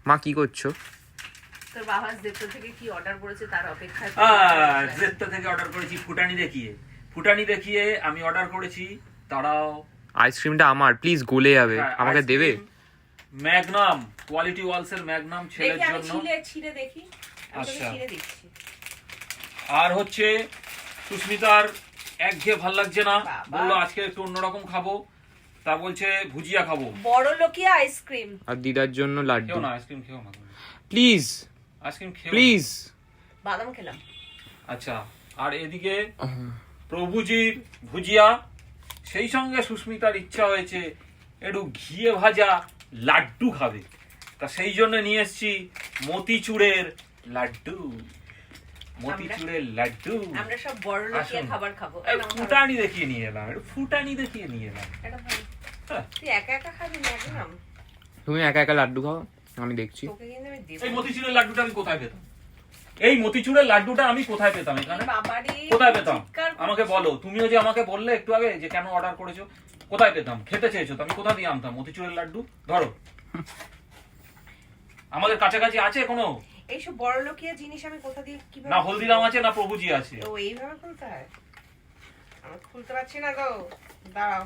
মা কি করছো? তোর বাবা জেপ্টো থেকে কি অর্ডার করেছে তার অপেক্ষায়। জেপ্টো থেকে অর্ডার করেছি ফুটানি দেখিয়ে আমি অর্ডার করেছি। তারাও আইসক্রিমটা আমার, প্লিজ গলে যাবে, আমাকে দেবে? ম্যাগনাম কোয়ালিটি ওয়ালস এর ম্যাগনাম ছেলের দেখি আমি জন্য। ছিঁড়ে দেখি। আমি তোকে আচ্ছা। ছিঁড়ে দিচ্ছি। আর হচ্ছে সুস্মিতার একঘেয়ে ভাল লাগছে না, বাবা। বললো আজকে একটু অন্যরকম খাবো, তা বলছে ভুজিয়া খাবো। বড় লোকিয়া আইসক্রিম। আর দিদার জন্য লাড্ডু। খেও না আইসক্রিম, খেও না প্লিজ আইসক্রিম, খেও প্লিজ। বাদাম খেলাম। আচ্ছা, আর এদিকে প্রভুজির ভুজিয়া, সেই সঙ্গে সুস্মিতার ইচ্ছা হয়েছে একটু ঘিয়ে ভাজা লাড্ডু খাবে, তা সেই জন্য নিয়ে এসেছি মতিচুড়ের লাড্ডু। মতিচুড়ের লাড্ডু আমরা সব বড় লোকিয়া আসুন। খাবার খাবো। ফুটানি দেখিয়ে নিয়ে এলাম, ফুটানি দেখিয়ে নিয়ে এলাম। এটা ভালো। হ্যাঁ। তুই একা একা খাবি না একদম। তুমি একা একা লাড্ডু খাও, আমি দেখছি। তোকে কিন্তু আমি দেব। এই মতিচুড়ের লাড্ডুটা আমি কোথায় পেতাম? এই মতিচুড়ের লাড্ডুটা আমি কোথায় পেতাম এখানে? বাবারে কোথায় পেতাম চিৎকার করছিস। আমাকে বলো। তুমিও যে আমাকে বললে একটু আগে যে কেন অর্ডার করেছো, কোথায় পেতাম? খেতে চেয়েছো তো আমি কোথা দিয়ে আনতাম মতিচুরের লাড্ডু? ধরো, আমাদের কাছাকাছি আছে কোনো? এইসব বড় লোকিয়া জিনিস আমি কোথা দিয়ে কিভাবে? না হলদিরাম আছে, না প্রভুজি আছে। ও এইভাবে খুলতে হয়। আমি খুলতে পারছি না গো। দাঁড়াও।